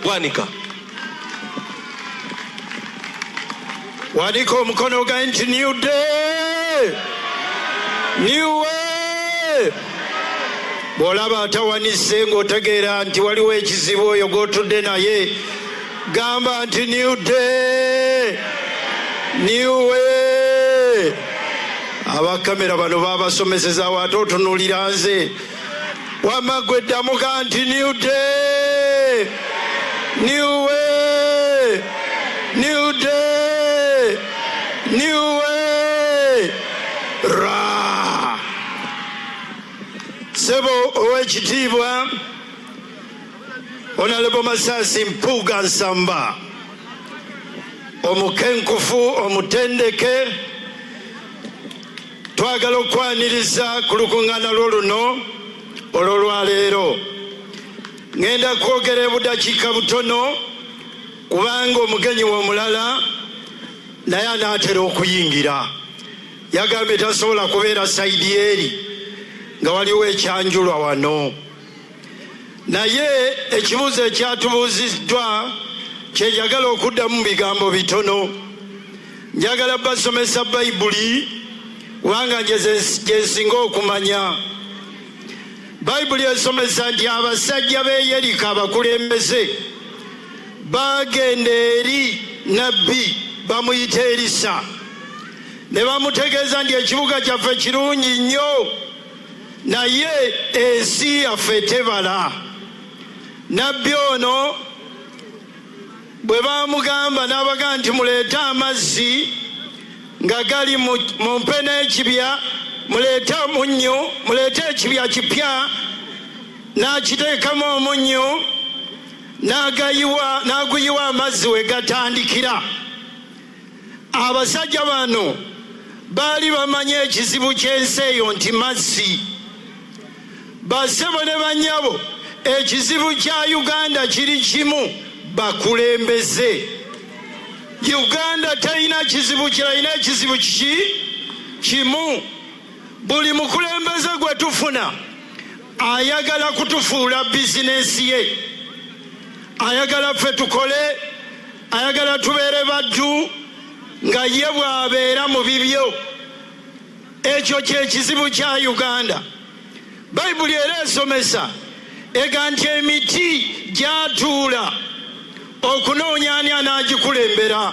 Bwanika. Wanika omukono gwa nti new day. New way. Bw'olaba atawanise ng'otegeera nti waliwo ekizibu oyo gw'otudde naye gamba nti new day. New way. Abakamera bano babasomesezaawo ate otunuulira nze. Wamma ggwe ddamu ga nti new day. New way. New day. New way. Ra. Sebo ow'ekitiibwa Honorable Masasi Mpuuga Nsamba, omukenkufu omutendeke, twagala okwaniriza ku lukuŋŋaana lw'oluno olw'olwaleero. Ngenda kwogera ebudakiika butono kubanga omugenyi w'omulala naye anaatera okuyingira. Yagambye tasobola kubeera sayidi eri nga waliwo ekyanjulwa wano. Naye ekibuuzo ekyatubuuziddwa kye njagala okuddamu mu bigambo bitono. Njagala basomesa Bayibuli kubanga gye nsinga okumanya. Bayibuli esomesa nti abasajja b'e Yeriko abakulembeze bagenda eri nabbi bamuyita Erisa ne bamutegeeza nti ekibuga kyaffe kirungi nnyo naye ensi yaffe tebala. Nabbi ono bwe bamugamba n'abaga nti muleete amazzi nga gali mu mpe n'ekibya, muleete omunnyo, muleete ekibya kipya, n'akiteekamu omunnyo n'aguyiwa amazzi we gatandikira. Abasajja bano baali bamanyi ekizibu ky'ensi eyo nti mazzi. Bassebo ne bannyabo, ekizibu kya Uganda kiri kimu, bakulembeze. Uganda talina kizibu kirala, alina ekizibu kimu. Buli mukulembeze gwe tufuna ayagala kutufuula bizinesi ye, ayagala ffe tukole, ayagala tubeere baddu nga ye bw'abeera mu bibyo. Ekyo kye kizibu kya Uganda. Bayibuli era esomesa ega nti emiti gyatuula okunoonya ani anaagikulembera.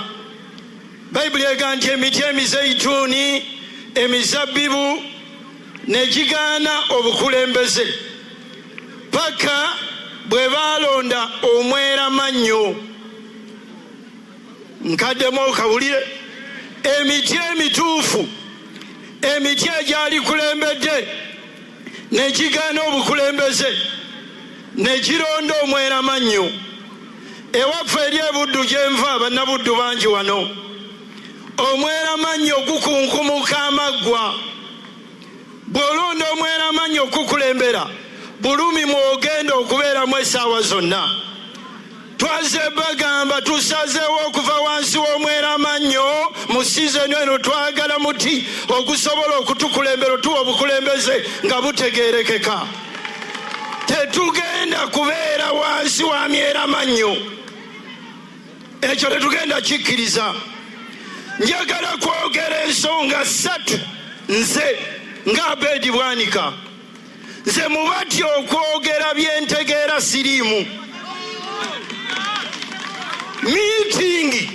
Bayibuli ega nti emiti emizeituni, emizabbibu ne gigaana obukulembeze paka bwe baalonda omweramannyo. Nkaddemu okawulire emiti emituufu, emiti egyali kulembedde ne gigaana obukulembeze ne gironda omweramannyo. Ewaffe eri ebuddu gye nva bannabuddu bangi wano, omweramannyo gukunkumuka amaggwa. Bw'olonda omweramannyo okukulembera, bulumi mwogenda okubeeramu essaawa zonna. Twaze bagamba tusazeewo okuva wansi w'omweramannyo mu sizoni eno, twagala muti ogusobola okutukulembera, otuwa obukulembeze nga butegeerekeka. Tetugenda kubeera wansi wa myeramannyo, ekyo tetugenda kikkiriza. Njagala kwogera ensonga 3 nze nga Abedi Bwanika. Nze mubatya okwogera byentegeera siriimu. Meeting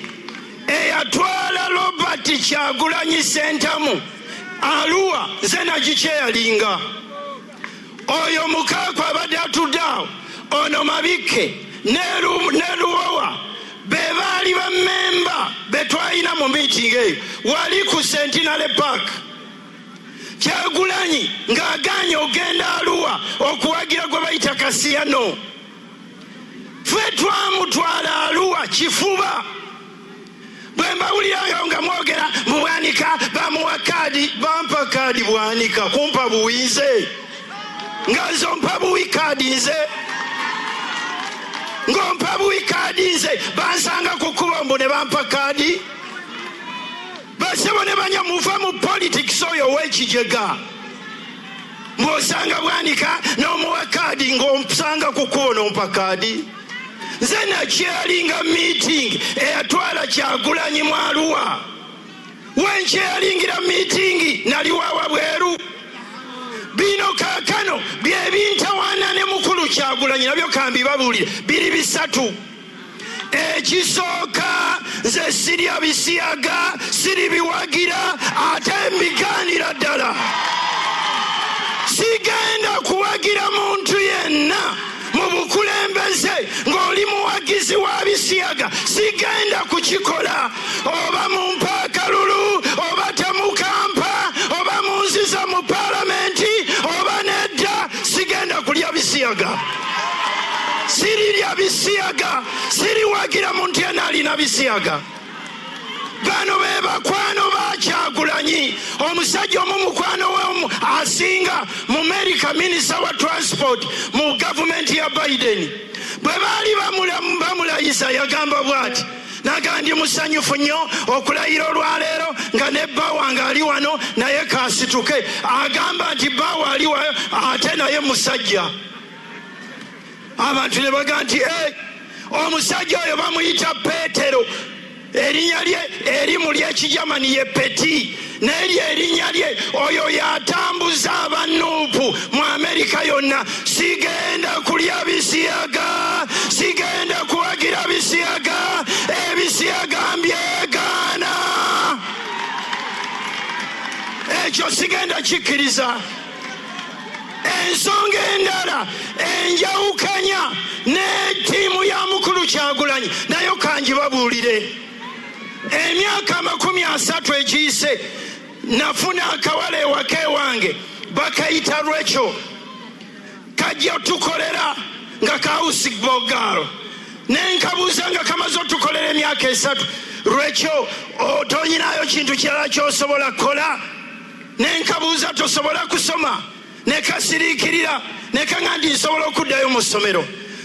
eyatwala Robert Kyagulanyi Ssentamu Arua nze nagikyeyalinga. Oyo mukaako abadde atudde awo, ono Mabike ne Luwowa be baali bammemba be twalina mu meeting eyo wali ku Centenary Park. Kyagulanyi ng'agaanye ogenda Arua okuwagira gwe bayita Kasiyano. Ffe twamutwala Arua kifuba. Bwe mbawulirayo nga mwogera mu Bwanika bamuwa kaadi, bampa kaadi Bwanika kumpa buwi nze. Nga nze ompa buwi kaadi nze. Ng'ompa buwi kaadi nze bansanga ku kkubo mbu ne bampa kaadi. Basebo ne banya muva mu politics oyo w'ekijega. Mbw'osanga Bwanika n'omuwa kaadi ng'omusanga ku kkubo n'ompa kaadi. nze nakyalinga meeting eyatwala Kyagulanyi mu Arua. Wenkyalingira meeting nali wawa bweru. Bino kaakano bye bintawaana ne mukulu Kyagulanyi nabyo kambibabuulire biri bisatu. Ekisooka nze sirya bisiyaga siri biwagira ate mbigaanira ddala. Sigenda kuwagira muntu yenna mu bukulembeze ng'oli muwagizi wa bisiyaga. Sigenda kukikola oba mu mpaakalulu oba temukampa oba munziza mu paalamenti oba nedda. Sigenda kulya bisiyaga. Sirirya bisiyaga siriwagira muntu yenna alina bisiyaga. Bano be bakwano ba Kyagulanyi. Omusajja omu mukwano we asinga mu America minisita wa transport mu gavumenti ya Biden. Bwe baali bamulayisa yagamba bw'ati naga ndi musanyufu nnyo okulayira olwaleero nga ne Bbawa nga ali wano naye kasituke. Agamba nti Bbawa ali wano ate naye musajja. Abantu ne baga nti omusajja oyo bamuyita Peetero. Erinnya lye erimu ly'Ekijamani ye Peti. N'eryo erinnya lye oyo yatambuza abannuupu mu Amerika yonna. Sigenda kulya bisiyaga. Sigenda kuwagira bisiyaga. Ebisiyaga mbyegaana. Ekyo sigenda kikkiriza. Ensonga endala enjawukanya ne ttiimu ya mukulu Kyagulanyi nayo kangibabuulire. Emyaka 30 egiyise nafuna akawala ewaka ewange bakayita Rachel. Kajja tukolera nga kausi bogalo. Nenkabuuza nga kamaze otukolera emyaka 3. Rachel otonyinayo kintu kirala ky'osobola kukola? Nenkabuuza tosobola kusoma? Nekasiriikirira nekanga ndi nsobola okuddayo mu ssomero.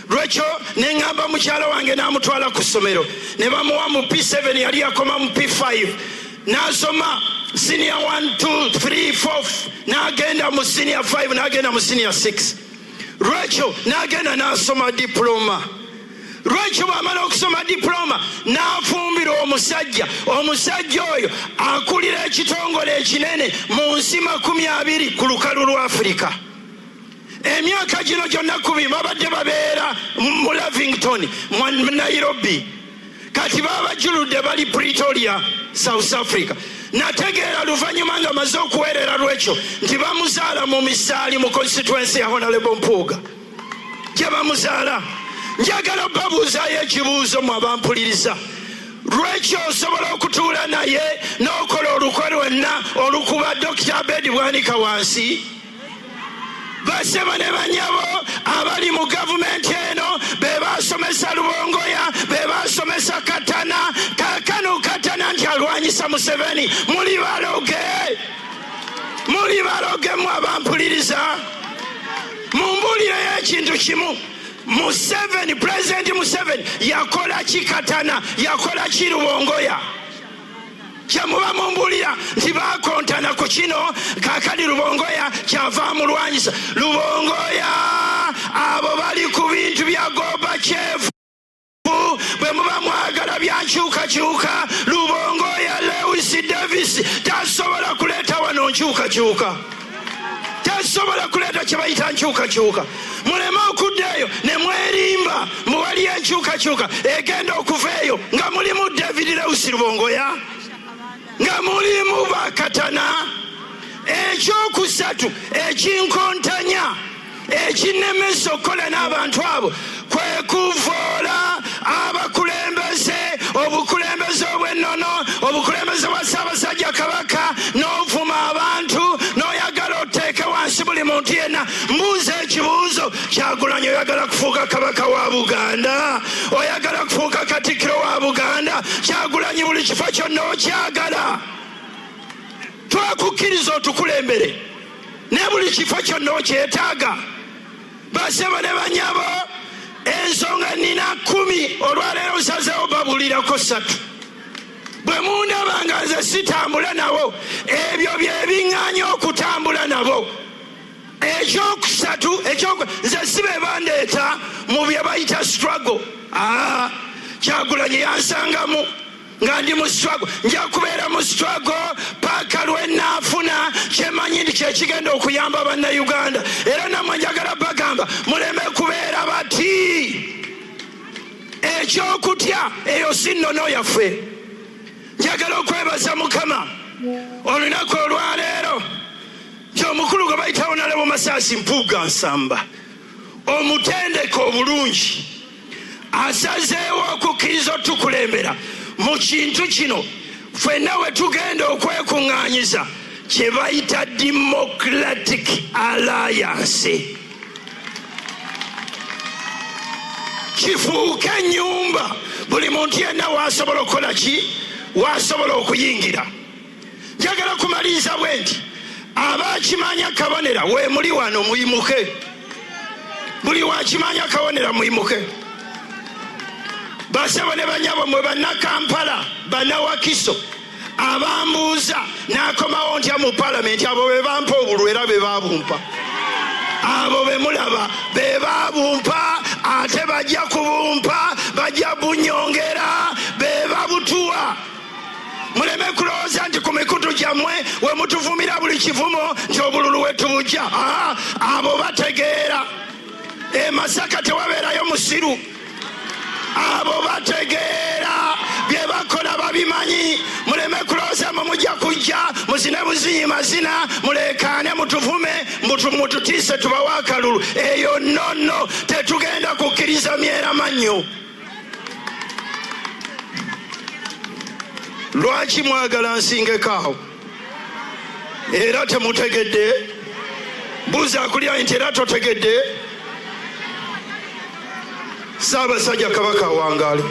Rachel neŋŋamba mukyala wange n'amutwala ku ssomero ne bamuwa mu P7 yali akoma mu P5 n'asoma senior 1 2 3 4 n'agenda mu senior 5 n'agenda mu senior 6. Rachel n'agenda n'asoma diploma. Rachel bw'amala okusoma diploma n'afumbira omusajja. Omusajja oyo akulira ekitongole ekinene mu nsi 20 ku lukalu lwa Afrika. Emyaka gino gyonna kubi babadde babeera mu Lavington mu Nairobi. Kati babajuludde bali Pretoria, South Africa. Nategeera luvannyuma nga maze okuweerera Rachel nti bamuzaala mu Misaali mu constituency ya Honorable Mpuuga. Gye bamuzaala. Njagala babuuzaayo ekibuuzo mu abampuliriza. Rachel osobola okutuula naye n'okola olukwe lwenna olukuba Dr. Abedi Bwanika wansi? Baseba ne banyabo abali mu gavumenti eno be basomesa Lubongoya, be basomesa Katana. Kaakano Katana nti alwanyisa Museveni. Muli baloge mu abampuliriza. Mumbuulireyo ekintu kimu. Museveni, President Museveni yakola ki Katana, yakola ki Lubongoya? Kyemuba mumbulira nti bakontana ku kino kaakali Lubongoya kyava mulwanyisa. Lubongoya abo bali ku bintu bya Gorbachev. Bwe muba mwagala byankyukakyuka Lubongoya Lewis Davis tasobola kuleeta wano nkyukakyuka. Tasobola kuleeta kye bayita nkyukakyuka. Muleme okuddayo ne mwerimba muwali enkyukakyuka egenda okuveeyo nga mulimu David Lewis Lubongoya, nga mulimu bakatana. Ekyokusatu ekinkontanya ekinnemesa okukola n'abantu abo kwe kuvoola abakulembeze, obukulembeze obw'ennono, obukulembeze bwa Ssaabasajja Kabaka, n'ovuma abantu n'oyagala oteeke wansi buli muntu yenna. Mbuuza ekibuuzo, Kyagulanyi oyagala kufuuka kabaka wa Buganda? Oyagala kufuuka katikkiro wa Buganda? Kyagulanyi buli kifo kyonna okyagala. Twakukkiriza otukulembere ne buli kifo kyonna okyetaaga. Basebo ne banyabo, ensonga nina 10 olwaleero nsazeewo babuulirako 3. Bwe mundaba nga nze sitambula nabo, ebyo bye biŋŋaanya okutambula nabo. Ekyokusatu nze si be bandeeta mu bye bayita struggle. Kyagulanyi yansangamu nga ndi mu struggle, nja kubeera mu struggle paka lwe naafuna kyemanyi nti kyekigenda okuyamba bannayuganda. Era nammwe njagala bagamba muleme kubeera bati. Ekyokutya eyo si nnono yaffe. Njagala okwebaza Mukama olunaku olwaleero nti omukulu gwe bayita Honorable Masaasi Mpuuga Nsamba omutendeke obulungi asazeewo okukkiriza otukulembera mu kintu kino ffenna we tugenda okwekuŋŋaanyiza kye bayita Democratic Alliance. Kifuuke ennyumba buli muntu yenna waasobola okukola ki, waasobola okuyingira. Njagala kumaliriza bwe nti abakimanya kabonera we muli wano muyimuke. Buli wakimanya kabonera muyimuke. Basebo ne banyabo mwe bannakampala bannawakiso abambuuza n'akomawo ntya mu palamenti abo be bampa obululu era be baabumpa. Abo be mulaba be baabumpa ate bajja kubumpa bajja bunyongera be babutuwa. Muleme kulowooza nti ku mikutu gyammwe we mutuvumira buli kivumo nti obululu we tubujja. Abo bategeera. Masaka tewabeerayo musiru. Abo bategeera bye bakola babimanyi. Muleme kulowooza mwe mujja kujja muzine buzinyi mazina mulekaane mutuvume mututiise tubawe akalulu. Eyo nonno tetugenda kukkiriza myera mannyo. Lwaki mwagala nsingeko awo? Era temutegedde? Buuza akulya nti era totegedde? Ssaabasajja Kabaka awangaale.